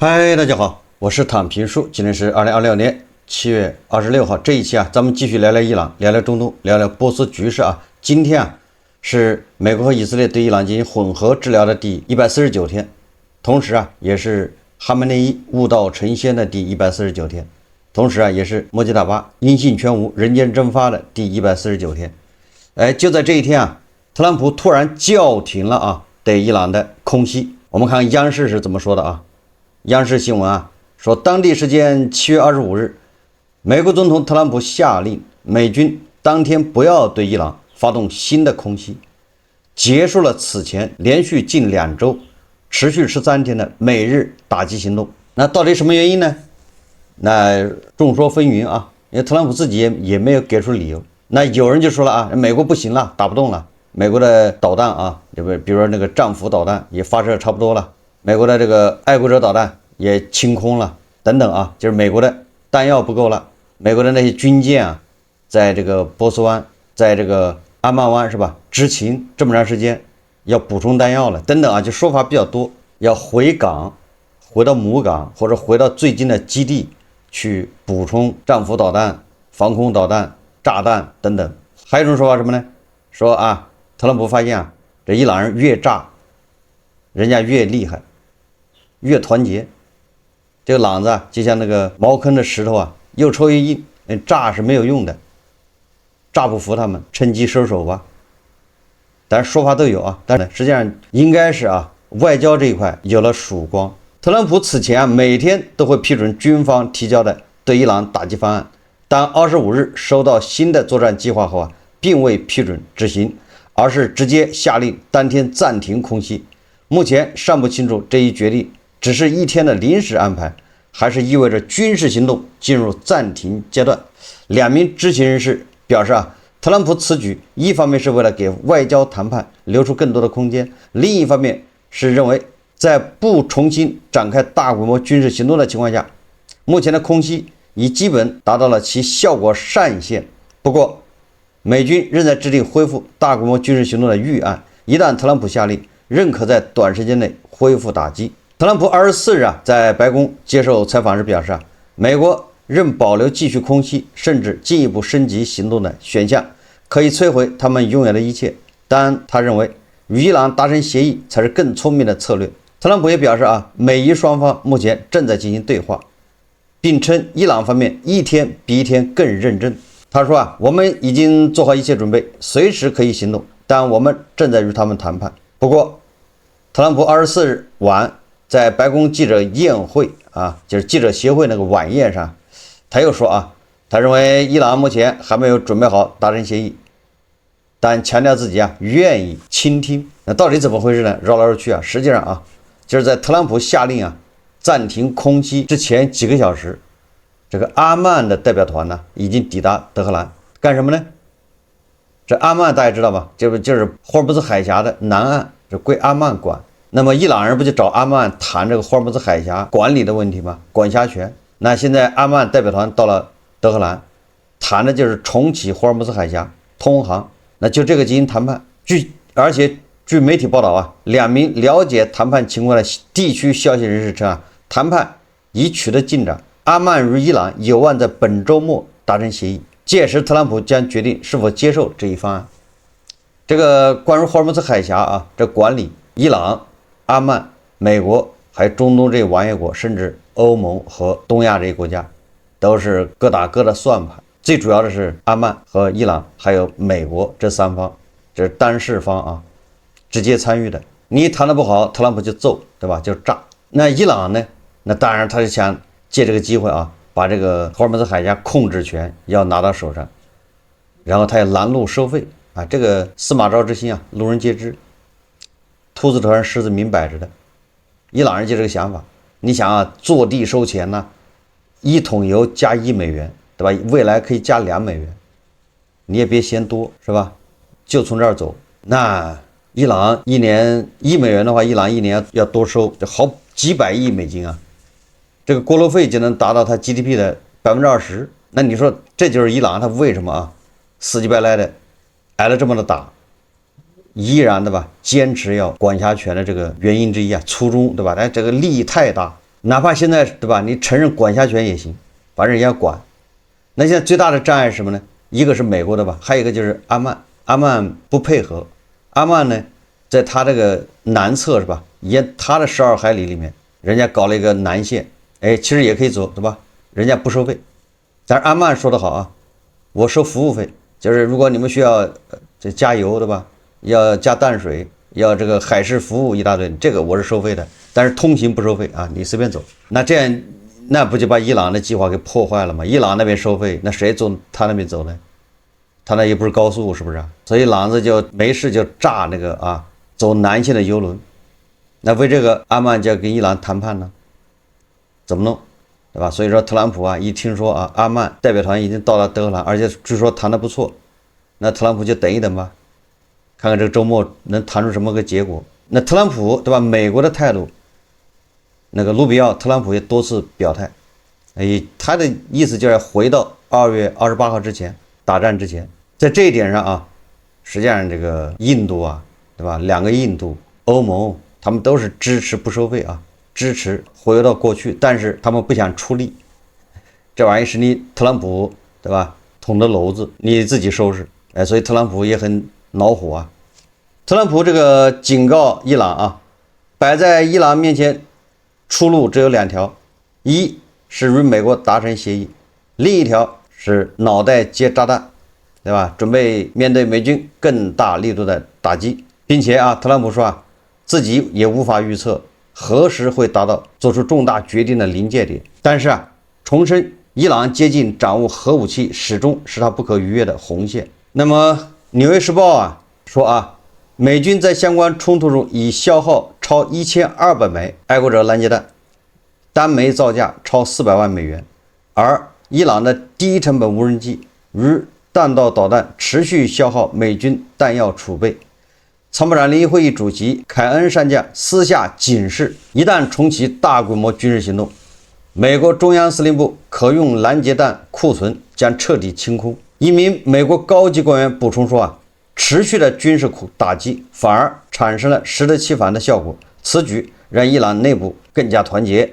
嗨，大家好，我是躺平叔，今天是2026年7月26号。这一期咱們繼續聊聊伊朗，聊聊中東，聊聊波斯局勢啊。今天是美國和以色列對伊朗進行混合治療的第149天，同時也是哈梅內伊悟道成仙的第149天，同時也是莫吉塔巴音信全無、人間蒸發的第149天。就在這一天特朗普突然叫停了對伊朗的空襲。我們看央視是怎麼說的央視新聞說，當地時間7月25日，美國總統特朗普下令美軍當天不要對伊朗發動新的空襲，結束了此前連續近2周、持續13天的美日打擊行動。那到底什麼原因呢？那眾說紛紜因為特朗普自己也沒有給出理由。那有人就說了美國不行了，打不動了，美國的導彈比如說那個戰斧導彈也發射差不多了。美國的這個愛國者導彈也清空了，等等就是美國的彈藥不夠了，美國的那些軍艦在這個波斯灣，在這個安曼灣是吧？執勤這麼長時間，要補充彈藥了，等等就說法比較多，要回港，回到母港或者回到最近的基地去補充戰斧導彈、防空導彈、炸彈等等。還有一種說法什麼呢？說特朗普發現這伊朗人越炸，人家越厲害。越團結，這個朗子就像那個茅坑的石頭又臭又硬，炸是沒有用的，炸不服他們，趁機收手吧。但是說法都有但是實際上應該是外交這一塊有了曙光。特朗普此前每天都會批准軍方提交的對伊朗打擊方案，但25日收到新的作戰計劃後並未批准執行，而是直接下令當天暫停空襲。目前尚不清楚這一決定只是一天的臨時安排，還是意味着軍事行動進入暫停階段。2名知情人士表示特朗普此舉一方面是為了給外交談判留出更多的空間，另一方面是認為在不重新展開大規模軍事行動的情況下，目前的空襲已基本達到了其效果上限。不過美軍仍在制定恢復大規模軍事行動的預案，一旦特朗普下令，仍可在短時間內恢復打擊。特朗普24日在白宮接受採訪時表示美國仍保留繼續空襲甚至進一步升級行動的選項，可以摧毀他們擁有的一切，但他認為與伊朗達成協議才是更聰明的策略。特朗普也表示美伊雙方目前正在進行對話，並稱伊朗方面一天比一天更認真。他說我們已經做好一切準備，隨時可以行動，但我們正在與他們談判。不過特朗普24日晚在白宮記者宴會就是記者協會那個晚宴上，他又說他認為伊朗目前還沒有準備好達成協議，但強調自己願意傾聽。那到底怎麼回事呢？繞來繞去實際上就是在特朗普下令暫停空襲之前幾個小時，這個阿曼的代表團已經抵達德黑蘭，幹什麼呢？這阿曼大家知道吧？就是霍爾木茲海峽的南岸，這歸阿曼管。那麼伊朗人不就找阿曼談這個霍爾木茲海峽管理的問題嗎？管轄權。那現在阿曼代表團到了德黑蘭，談的就是重啟霍爾木茲海峽通航，那就這個進行談判。而且據媒體報道2名了解談判情況的地區消息人士稱談判已取得進展，阿曼與伊朗有望在本周末達成協議，屆時特朗普將決定是否接受這一方案。這個關於霍爾木茲海峽這管理，伊朗、阿曼、美國還有中東這些玩意國，甚至歐盟和東亞這些國家都是各打各的算盤。最主要的是阿曼和伊朗還有美國這3方，這是单事方直接參與的。你談得不好，特朗普就揍，对吧？就炸。那伊朗呢？那當然他是想借這個機會把這個霍爾木茲海峽控制權要拿到手上，然後他也攔路收費這個司馬昭之心路人皆知，兔子頭上獅子明擺着的。伊朗人就這個想法，你想坐地收錢1桶油加1美元，對吧？未來可以加2美元，你也別嫌多，是吧？就從這兒走。那伊朗一年1美元的話，伊朗一年要多收好幾百億美金這個過路費就能達到它 GDP 的20%。那你說這就是伊朗他為什麼死乞白賴的挨了這麼的打，依然的吧坚持要管辖权的这个原因之一初衷，对吧？但这個利益太大，哪怕現在對吧，你承認管辖權也行，把人家管。那现在最大的障礙是什麼呢？一個是美國的吧，還有一個就是阿曼，阿曼不配合。阿曼呢，在他這個南側是吧，沿他的12海里裡面，人家搞了一個南線，哎，其實也可以走，對吧？人家不收費，但是阿曼說得好啊，我收服務費，就是如果你們需要這加油，對吧？要加淡水，要這個海事服務一大堆，這個我是收費的，但是通行不收費啊，你隨便走。那這樣，那不就把伊朗的計劃給破壞了嗎？伊朗那邊收費，那誰从他那邊走呢？他那也不是高速，是不是啊？所以朗子就沒事就炸那個啊，走南線的油輪。那為這個阿曼就要跟伊朗談判呢，怎麼弄，對吧？所以說特朗普啊，一聽說啊，阿曼代表團已經到了德黑蘭，而且據說談得不錯，那特朗普就等一等吧，看看這個周末能談出什麼個結果。那特朗普對吧？美國的態度，那個盧比奧、特朗普也多次表態，他的意思就是回到2月28號之前，打仗之前。在這一點上啊，實際上這個印度啊，對吧？兩個印度、歐盟，他們都是支持不收費啊，支持回到過去，但是他們不想出力。這玩意是你特朗普對吧？捅的簍子，你自己收拾。哎，所以特朗普也很恼火啊。特朗普这個警告伊朗啊，擺在伊朗面前出路只有2條，一是與美國達成協議，另一條是腦袋接炸彈。對吧？準備面對美軍更大力度的打擊，並且啊，特朗普說啊，自己也無法預測何時會達到做出重大決定的臨界點。但是啊，重申伊朗接近掌握核武器始終是他不可逾越的紅線。那麼《紐約時報》啊說啊，美軍在相關衝突中已消耗超1200枚愛國者攔截彈，單枚造價超400萬美元，而伊朗的低成本無人機與彈道導彈持續消耗美軍彈藥儲備。參謀長聯席會議主席凱恩上將私下警示，一旦重啟大規模軍事行動，美國中央司令部可用攔截彈庫存將徹底清空。一名美國高級官員補充說啊，持續的軍事打擊反而產生了適得其反的效果，此舉讓伊朗內部更加團結，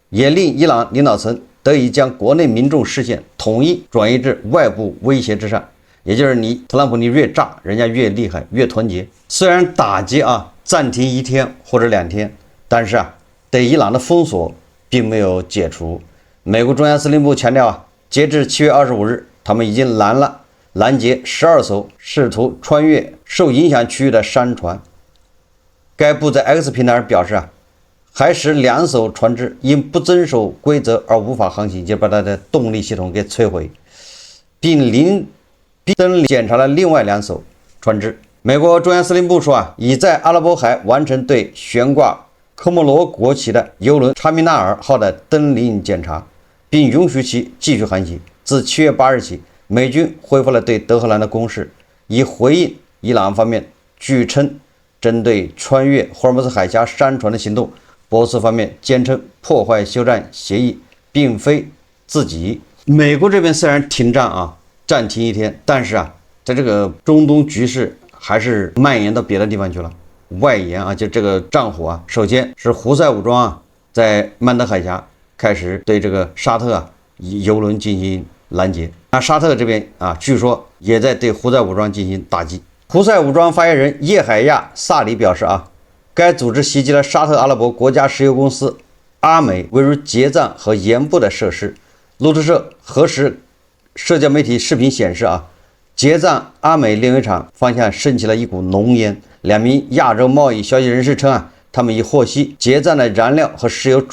也令伊朗領導層得以將國內民眾視線統一轉移至外部威脅之上，也就是你特朗普你越炸，人家越厲害，越團結。雖然打擊啊暫停1天或者2天，但是啊對伊朗的封鎖並沒有解除。美國中央司令部強調啊，截至7月25日，他們已經攔截12艘試圖穿越受影響區域的商船。該部在 X 平台上表示啊，還使2艘船只因不遵守規則而無法航行，就把它的動力系統給摧毀，並登陸檢查了另外2艘船只。美國中央司令部說啊，已在阿拉伯海完成對懸掛科莫羅國旗的油輪查米納爾號的登臨檢查，並允許其繼續航行。自7月8日起，美軍恢復了對德黑蘭的攻勢，以回應伊朗方面據稱針對穿越霍爾木茲海峽商船的行動。波斯方面堅稱破壞休戰協議並非自己。美國這邊雖然停戰啊，暫停1天，但是啊，在這個中東局勢還是蔓延到別的地方去了，外延啊，就這個戰火啊，首先是胡塞武裝啊，在曼德海峽開始對這個沙特啊油輪進行攔截。那沙特這邊啊，據說也在對胡塞武裝進行打擊。胡塞武裝發言人葉海亞薩里表示啊，該組織襲擊了沙特阿拉伯國家石油公司阿美位於結贊和鹽部的設施。路透社核實社交媒體視頻顯示啊，結贊阿美煉油廠方向升起了一股濃煙。2名亞洲貿易消息人士稱啊，他們已獲悉結贊的燃料和石油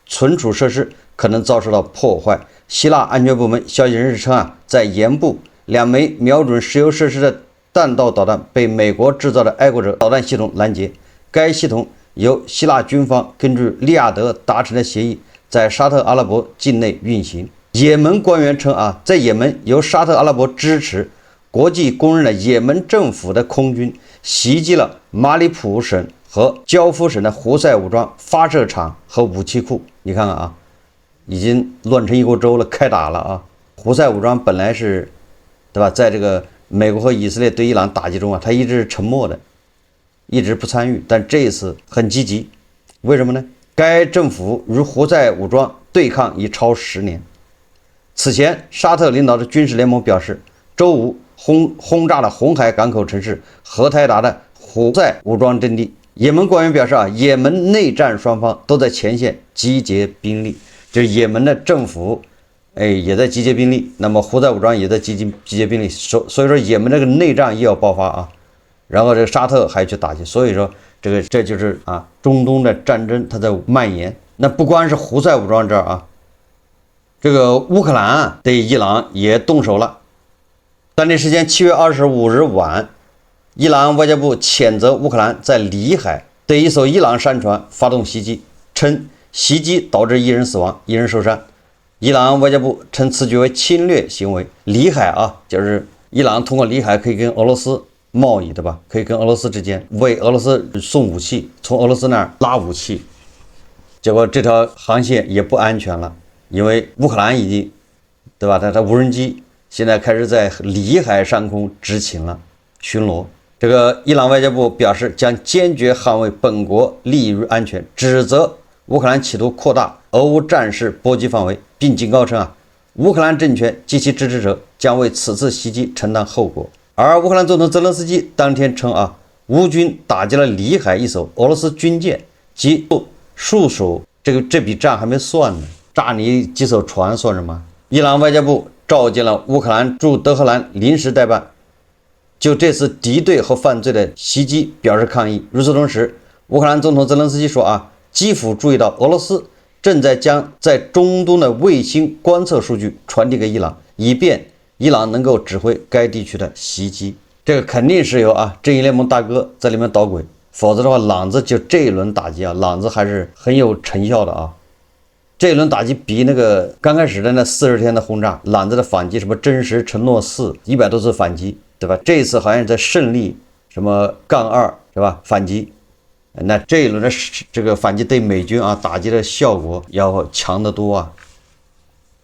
存儲設施可能遭受到破壞。希臘安全部門消息人士稱啊，在鹽部2枚瞄準石油設施的彈道導彈被美國制造的愛國者導彈系統攔截。該系統由希臘軍方根據利雅得達成的協議，在沙特阿拉伯境內運行。也門官員稱啊，在也門由沙特阿拉伯支持、國際公認的也門政府的空軍襲擊了馬里普省和焦夫省的胡塞武裝發射場和武器庫。你看看啊，已經亂成一鍋粥了，開打了啊！胡塞武裝本來是，對吧，在這個美國和以色列對伊朗打擊中啊，他一直是沉默的，一直不參與，但這一次很積極。為什麼呢？該政府與胡塞武裝對抗已超10年。此前，沙特領導的軍事聯盟表示，周五轟炸了紅海港口城市荷台達的胡塞武裝陣地。也門官員表示也門內戰雙方都在前線集結兵力，就是也門的政府，也在集結兵力，那麼胡塞武裝也在集結兵力，所以說也門這個內戰又要爆發啊，然後這個沙特還去打擊，所以說這就是中東的戰爭它在蔓延。那不光是胡塞武裝這兒這個烏克蘭對伊朗也動手了。當地時間7月25日晚，伊朗外交部譴責烏克蘭在里海對一艘伊朗商船發動襲擊，稱襲擊導致1人死亡，1人受傷。伊朗外交部稱此舉為侵略行為。里海就是伊朗通過里海可以跟俄羅斯貿易，对吧？可以跟俄羅斯之間為俄羅斯送武器，從俄羅斯那兒拉武器。結果這條航線也不安全了，因為烏克蘭已經，对吧？它無人機現在開始在里海上空執勤了，巡邏。這個伊朗外交部表示將堅決捍衛本國利益與安全，指責烏克蘭企圖擴大俄烏戰事波及範圍，並警告稱烏克蘭政權及其支持者將為此次襲擊承擔後果。而烏克蘭總統澤連斯基當天稱烏軍打擊了里海一艘俄羅斯軍艦及數艘，這筆賬還沒算呢，炸你幾艘船算什麼？伊朗外交部召見了烏克蘭駐德黑蘭臨時代辦，就這次敵對和犯罪的襲擊表示抗議。與此同時，烏克蘭總統澤連斯基說基輔注意到俄羅斯正在將在中東的衛星觀測數據傳遞給伊朗，以便伊朗能夠指揮該地區的襲擊。這個肯定是由正義聯盟大哥在裡面搗鬼，否則的話，朗子就這一輪打擊朗子還是很有成效的這一輪打擊比那個剛開始的那40天的轟炸，朗子的反擊什麼真實承諾400多次反擊，對吧？這一次好像在勝利什麼-2是吧？反擊，那這一輪的這個反擊對美軍打擊的效果要強得多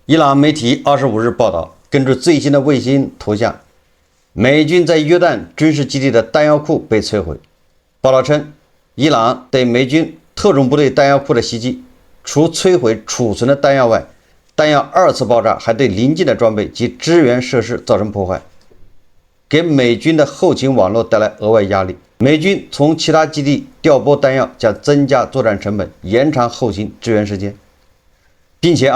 伊朗媒體25日報道，根據最新的衛星圖像，美軍在約旦軍事基地的彈藥庫被摧毀。報道稱，伊朗對美軍特種部隊彈藥庫的襲擊，除摧毀儲存的彈藥外，彈藥2次爆炸還對鄰近的裝備及支援設施造成破壞，給美軍的後勤網絡帶來額外壓力。美軍從其他基地調撥彈藥將增加作戰成本，延長後勤支援時間，並且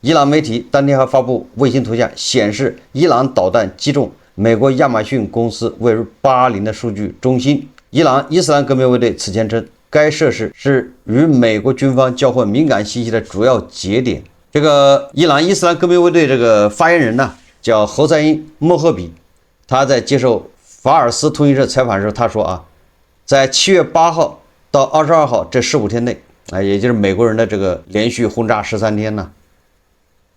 伊朗媒体當天還發布衛星圖像，顯示伊朗導彈擊中美國亞馬遜公司位於巴林的數據中心。伊朗伊斯蘭革命衛隊此前稱，該設施是與美國軍方交換敏感信息的主要節點。這個伊朗伊斯蘭革命衛隊這個發言人叫侯賽因·莫赫比，他在接受法爾斯通讯社採訪時他說在7月8號到22號這15天內也就是美國人的這個連續轟炸13天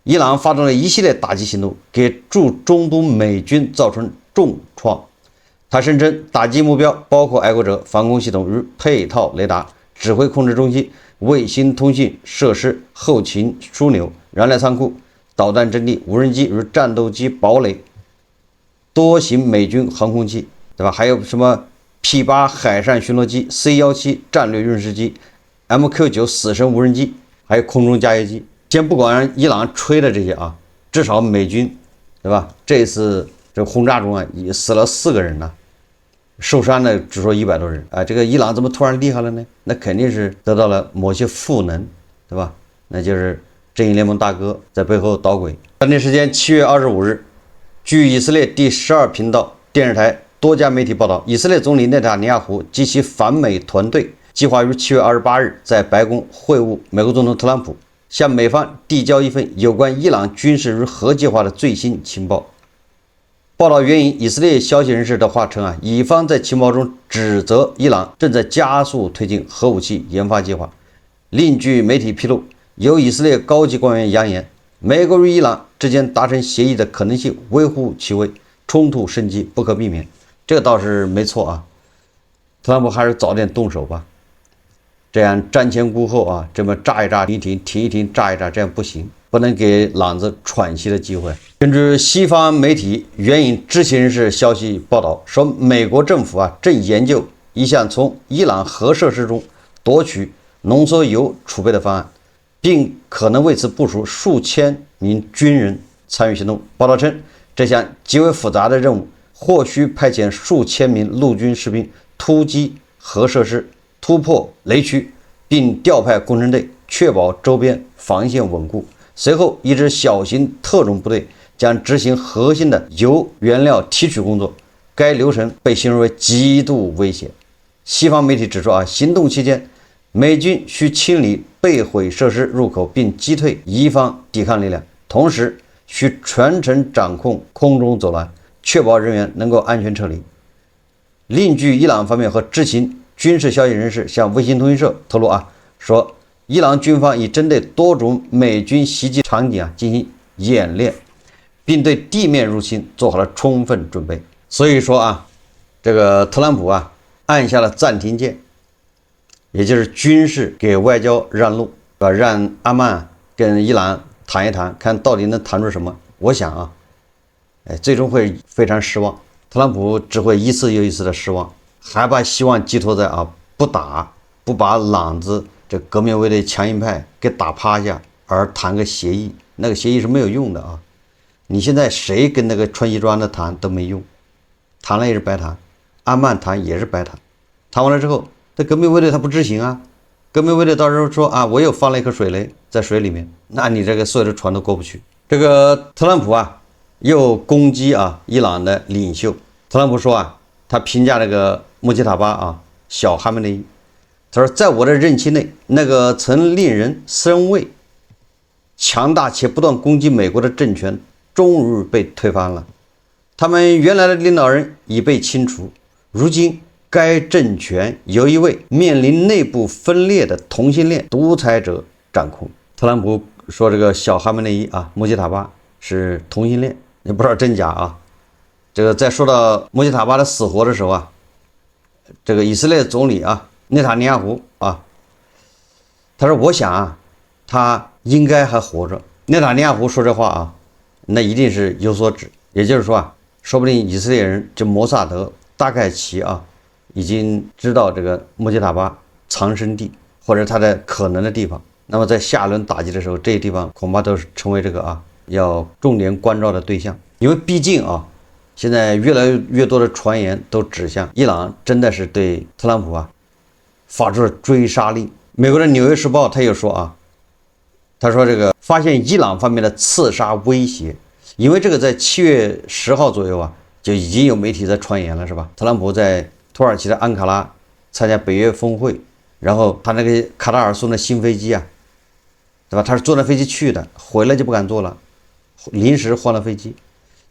伊朗發動了一系列打擊行動，給駐中東美軍造成重創。他聲稱打擊目標包括愛國者防空系統與配套雷達、指揮控制中心、衛星通信設施、後勤樞紐、燃料倉庫、導彈陣地、無人機與戰鬥機堡壘、多型美軍航空器，對吧？還有什麼 P8 海上巡邏機、C-17戰略運輸機、MQ9 死神無人機，還有空中加油機。先不管伊朗吹的這些至少美軍，对吧？這次這轟炸中也死了4個人受傷的只說100多人這個伊朗怎麼突然厲害了呢？那肯定是得到了某些賦能，對吧？那就是正義聯盟大哥在背後搗鬼。當地時間7月25日，據以色列第12頻道電視台多家媒體報道，以色列總理內塔尼亞胡及其反美團隊計劃於7月28日在白宮會晤美國總統特朗普，向美方遞交一份有關伊朗軍事與核計劃的最新情報。報道援引以色列消息人士的話稱以方在情報中指責伊朗正在加速推進核武器研發計劃。另據媒體披露，有以色列高級官員揚言，美國與伊朗之間達成協議的可能性微乎其微，衝突升級不可避免。這個倒是沒錯特朗普還是早點動手吧，這樣瞻前顧後這麼炸一炸停一停，停一停炸一炸，這樣不行，不能給朗子喘息的機會。根據西方媒體援引知情人士消息報道說，美國政府正研究一項從伊朗核設施中夺取濃縮鈾儲備的方案，並可能為此部署數千名軍人參與行動。報道稱，這項極為複雜的任務或需派遣數千名陸軍士兵突擊核設施，突破雷區，並調派工程隊確保周邊防線穩固。隨後，一支小型特種部隊將執行核心的鈾原料提取工作。該流程被形容為極度危險。西方媒體指出行動期間，美軍需清理被毀設施入口並擊退伊方抵抗力量，同時需全程掌控空中走廊，確保人員能夠安全撤離。另據伊朗方面和知情軍事消息人士向衛星通讯社透露說伊朗軍方已針對多種美軍襲擊場景進行演練，並對地面入侵做好了充分準備。所以說這個特朗普按下了暫停鍵，也就是軍事給外交讓路，讓阿曼跟伊朗談一談，看到底能談出什麼。我想最終會非常失望，特朗普只會一次又一次的失望，還把希望寄托在不把朗子這革命卫队強硬派給打趴下而談個協議，那個協議是沒有用的你現在誰跟那個穿西裝的談都沒用，談了也是白談，阿曼談也是白談，談完了之後，這革命衛隊他不執行革命衛隊到時候說我又放了一顆水雷在水裡面，那你這個所有的船都過不去。這個特朗普又攻擊伊朗的領袖。特朗普說他評價這個穆吉塔巴小哈梅內伊，他說在我的任期內，那個曾令人生畏、強大且不斷攻擊美國的政權終於被推翻了。他們原來的領導人已被清除，如今該政權由一位面臨內部分裂的同性戀獨裁者掌控。特朗普說這個小哈梅內伊穆吉塔巴是同性戀，也不知道真假這個在說到穆吉塔巴的死活的時候這個以色列總理內塔尼亞胡他说我想他應該還活着。內塔尼亞胡說這話那一定是有所指，也就是說說不定以色列人就摩薩德大概其已經知道這個穆吉塔巴藏身地或者他的可能的地方，那麼在下輪打擊的時候，這些地方恐怕都是成為這個要重點關照的對象。因為畢竟現在越來越多的傳言都指向伊朗真的是對特朗普發出了追殺令。美國的《紐約時報》他又說他說這個發現伊朗方面的刺殺威脅，因為這個在7月10號左右就已經有媒體在傳言了，是吧？特朗普在土耳其的安卡拉參加北約峰會，然後他那個卡塔爾送的新飛機對吧？他是坐那飛機去的，回來就不敢坐了，臨時換了飛機，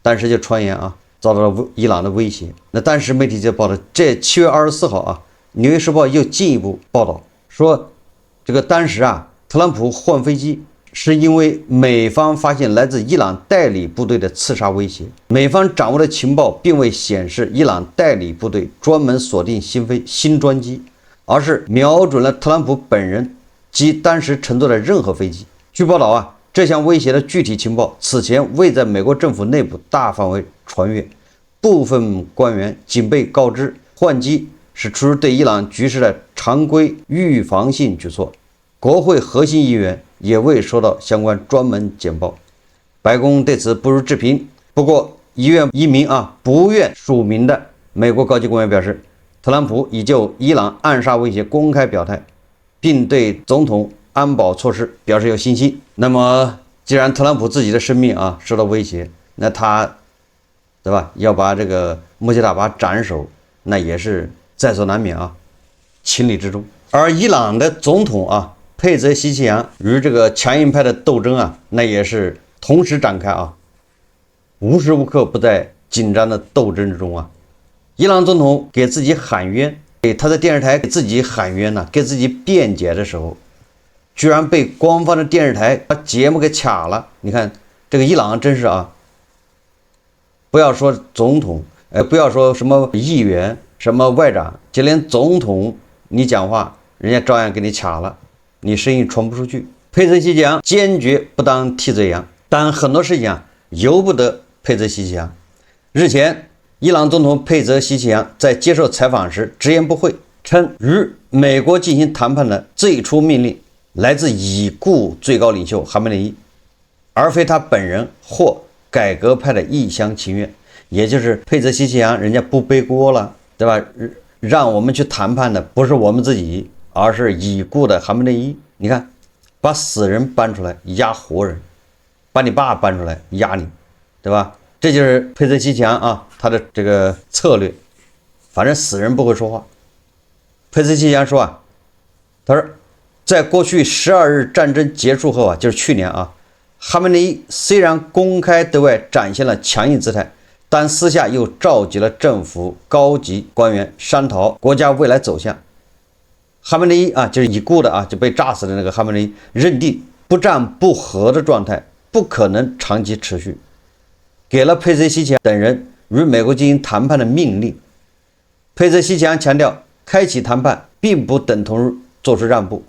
但是就傳言遭到了伊朗的威脅。那當時媒體就報道，這7月24號《紐約時報》又進一步報道說，這個當時特朗普換飛機是因為美方發現來自伊朗代理部隊的刺殺威脅。美方掌握的情報並未顯示伊朗代理部隊專門鎖定新專機，而是瞄準了特朗普本人及當時乘坐的任何飛機。據報道這項威脅的具體情報此前未在美國政府內部大範圍傳閱，部分官員僅被告知換機是出於對伊朗局勢的常規預防性舉措，國會核心議員也未收到相關專門簡報。白宮對此不予置評。不過一名不願署名的美國高級官員表示，特朗普已就伊朗暗殺威脅公開表態，並對總統安保措施表示有信心。那麼既然特朗普自己的生命受到威脅，那他对吧要把这个穆吉塔巴斩首，那也是在所難免情理之中。而伊朗的總統佩泽西奇扬與這個強硬派的鬥爭那也是同時展開無時無刻不在緊張的鬥爭之中伊朗總統給自己喊冤，他在電視台給自己喊冤給自己辯解的時候，居然被官方的電視台把節目給卡了。你看這個伊朗真是不要說總統，不要說什麼議員什麼外長，就連總統你講話人家照樣給你卡了，你聲音傳不出去。佩澤西奇揚堅決不當替罪羊，但很多事情由不得佩澤西奇揚。日前伊朗總統佩澤西奇揚在接受採訪時直言不諱，稱與美國進行談判的最初命令來自已故最高領袖哈梅內伊，而非他本人或改革派的一廂情願。也就是佩泽西奇扬人家不背鍋了，对吧？讓我们去谈判的不是我们自己，而是已故的哈梅内伊。你看，把死人搬出来压活人，把你爸搬出来压你，对吧？这就是佩泽西奇扬啊，他的这个策略。反正死人不会说话。佩泽西奇扬说啊，他说，在过去12日戰爭結束後啊，就是去年啊，哈梅内伊雖然公開對外展現了強硬姿態，但私下又召集了政府高級官員商討國家未來走向。哈梅內伊啊，就是已故的啊，就被炸死的那個哈梅內伊，認定不戰不和的狀態不可能長期持續，給了佩澤西奇揚等人與美國進行談判的命令。佩澤西奇揚強調，開啟談判並不等同於做出讓步，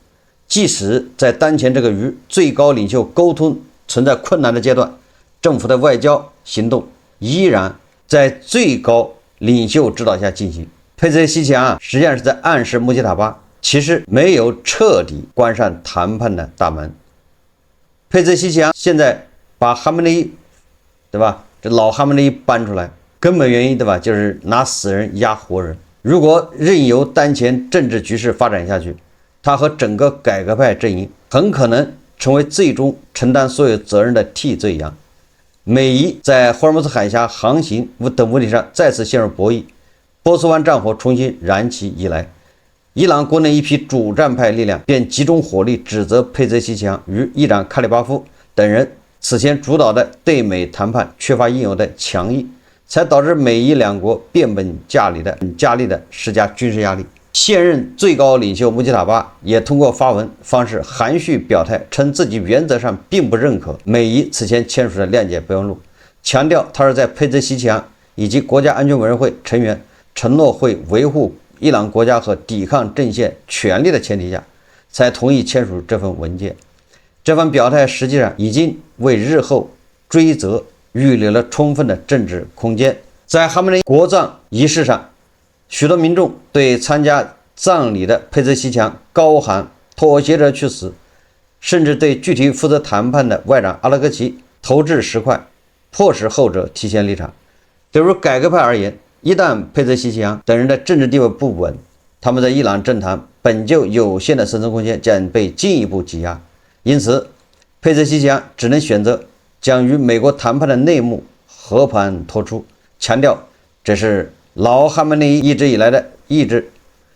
即使在當前這個與最高領袖溝通存在困難的階段，政府的外交行動依然在最高領袖指導下進行。佩澤西奇揚實際上是在暗示穆基塔巴其實沒有徹底關上談判的大門。佩澤西奇揚現在把哈梅內伊，對吧？這老哈梅內伊搬出來，根本原因對吧？就是拿死人壓活人。如果任由當前政治局勢發展下去，他和整個改革派陣營很可能成為最終承擔所有責任的替罪羊。美伊在霍爾木茲海峽航行等問題上再次陷入博弈，波斯灣戰火重新燃起以來，伊朗國內一批主戰派力量便集中火力指責佩澤西奇揚與議長卡里巴夫等人此前主導的對美談判缺乏應有的強硬，才導致美伊兩國變本加厲的施加軍事壓力。現任最高領袖穆基塔巴也通過發文方式含蓄表態，稱自己原則上並不認可美伊此前簽署的諒解備忘錄，強調他是在佩澤西奇揚以及國家安全委員會成員承諾會維護伊朗國家和抵抗陣線權利的前提下，才同意簽署這份文件。這份表態實際上已經為日後追責預留了充分的政治空間。在哈梅內伊國葬儀式上，許多民眾對參加葬禮的佩澤西奇揚高喊妥協者去死，甚至對具體負責談判的外長阿拉格齊投擲石塊，迫使後者提前離場。對於改革派而言，一旦佩澤西奇揚等人的政治地位不穩，他們在伊朗政壇本就有限的生存空間將被進一步擠壓。因此，佩澤西奇揚只能選擇將與美國談判的內幕和盤托出，強調這是老哈梅內伊一直以來的意志，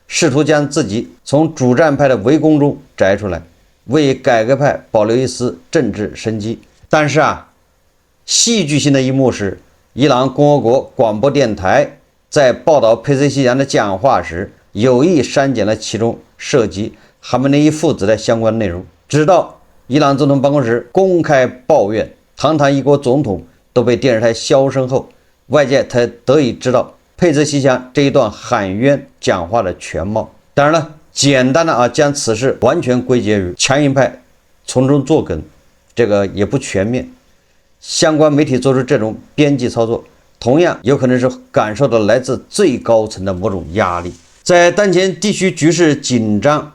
試圖將自己從主戰派的圍攻中摘出來，為改革派保留一絲政治生機。但是戲劇性的一幕是，伊朗共和國廣播電台在報道佩澤西奇揚的講話時，有意刪減了其中涉及哈梅內伊父子的相關內容，直到伊朗總統辦公室公開抱怨堂堂一國總統都被電視台消聲後，外界才得以知道佩澤西奇揚這一段喊冤講話的全貌。當然了，簡單的將此事完全歸結於強硬派從中作梗，這個也不全面。相關媒體做出這種編輯操作，同樣有可能是感受到來自最高層的某種壓力。在當前地區局勢緊張，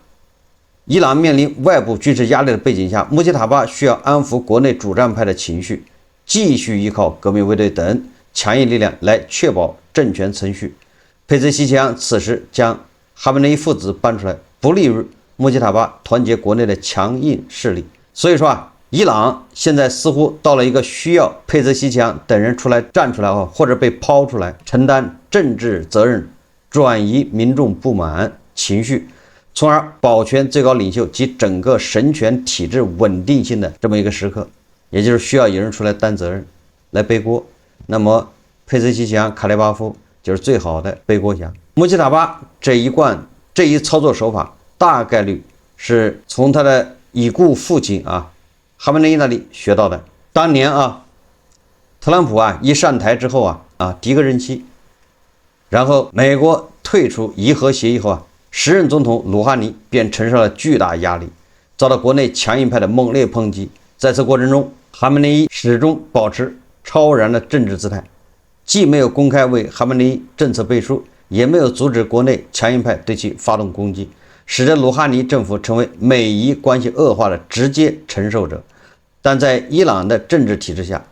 伊朗面臨外部軍事壓力的背景下，穆基塔巴需要安撫國內主戰派的情緒，繼續依靠革命衛隊等強硬力量來確保政權存續。佩澤西奇揚此時將哈梅內伊父子搬出來，不利於穆基塔巴團結國內的強硬勢力。所以說伊朗現在似乎到了一個需要佩澤西奇揚等人站出來或者被拋出來承擔政治責任，轉移民眾不滿情緒，從而保全最高領袖及整個神權體制穩定性的這麼一個時刻，也就是需要有人出來擔責任，來背鍋。那麼佩澤西奇揚、卡列巴夫就是最好的背鍋俠。穆基塔巴這一操作手法，大概率是從他的已故父親哈梅內伊那裡學到的。當年特朗普一上台之後第一個任期，然後美國退出伊核協議後時任總統魯哈尼便承受了巨大壓力，遭到國內強硬派的猛烈抨擊。在此過程中，哈梅內伊始終保持超然的政治姿態，既沒有公開為哈梅內伊政策背書，也沒有阻止國內強硬派對其發動攻擊，使得魯哈尼政府成為美伊關係惡化的直接承受者。但在伊朗的政治體制下，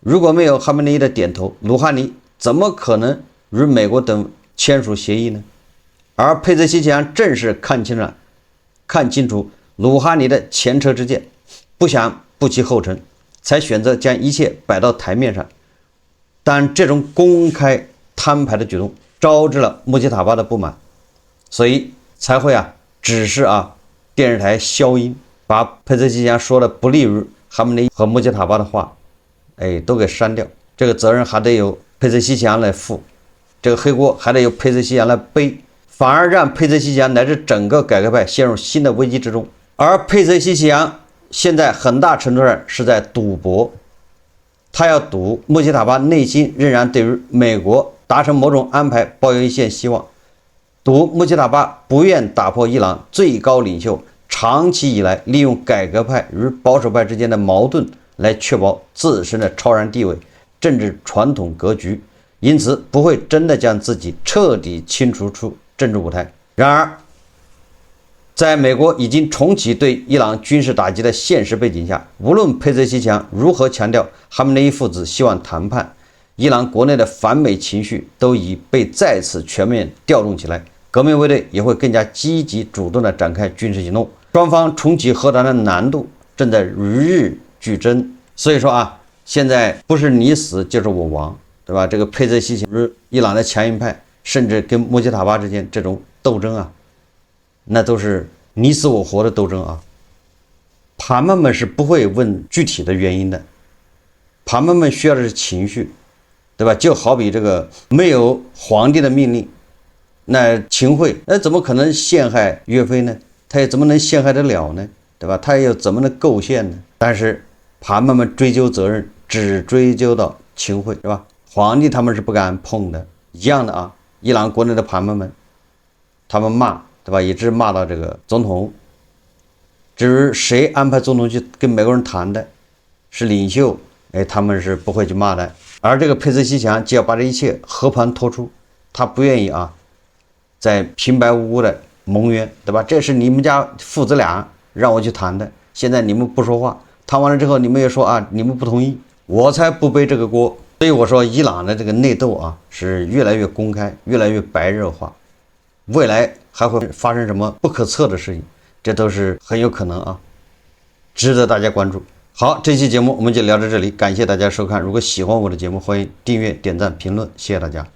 如果沒有哈梅內伊的點頭，魯哈尼怎麼可能與美國等簽署協議呢？而佩澤西奇揚正是看清楚魯哈尼的前車之鑑，不想步其後塵，才選擇將一切擺到台面上。但這種公開攤牌的舉動招致了穆吉塔巴的不滿，所以才會指示電視台消音，把佩澤西奇揚說的不利於哈梅內伊和穆吉塔巴的話，都給刪掉。這個責任還得由佩澤西奇揚來負，這個黑鍋還得由佩澤西奇揚來背，反而讓佩澤西奇揚乃至整個改革派陷入新的危機之中。而佩澤西奇揚現在很大程度上是在賭博，他要賭穆吉塔巴內心仍然對於美國達成某種安排抱有一線希望，賭穆吉塔巴不願打破伊朗最高領袖長期以來利用改革派與保守派之間的矛盾來確保自身的超然地位、政治傳統格局，因此不會真的將自己徹底清除出政治舞台。然而在美國已經重啟對伊朗軍事打擊的現實背景下，無論佩澤西奇揚如何強調哈梅內伊父子希望談判，伊朗國內的反美情緒都已被再次全面調動起來，革命衛隊也會更加積極主動地展開軍事行動，雙方重啟和談的難度正在與日俱增。所以說現在不是你死就是我亡，對吧？這個佩澤西奇揚、伊朗的強硬派，甚至跟穆吉塔巴之間這種鬥爭那都是你死我活的鬥爭盤们們是不會問具體的原因的，盤們需要的是情緒，對吧？就好比這個沒有皇帝的命令，那秦檜怎麼可能陷害岳飛呢？他也怎麼能陷害得了呢？對吧？他又怎麼能構陷呢？但是盤們追究責任只追究到秦檜，是吧？皇帝他們是不敢碰的。一樣的伊朗國內的盤們他們罵，對吧？一直罵到這個總統。至於誰安排總統去跟美國人談的，是領袖，他們是不會去罵的。而這個佩澤西奇揚就要把這一切和盤托出，他不願意再平白無故的蒙冤，對吧？這是你們家父子倆讓我去談的，現在你們不說話，談完了之後你們也說你們不同意，我才不背這個鍋。所以我說伊朗的這個內鬥是越來越公開，越來越白熱化，未來還會發生什麼不可測的事情，這都是很有可能值得大家關注。好，這期節目我們就聊到這裡，感謝大家收看。如果喜歡我的節目，歡迎訂閱、點讚、評論，謝謝大家。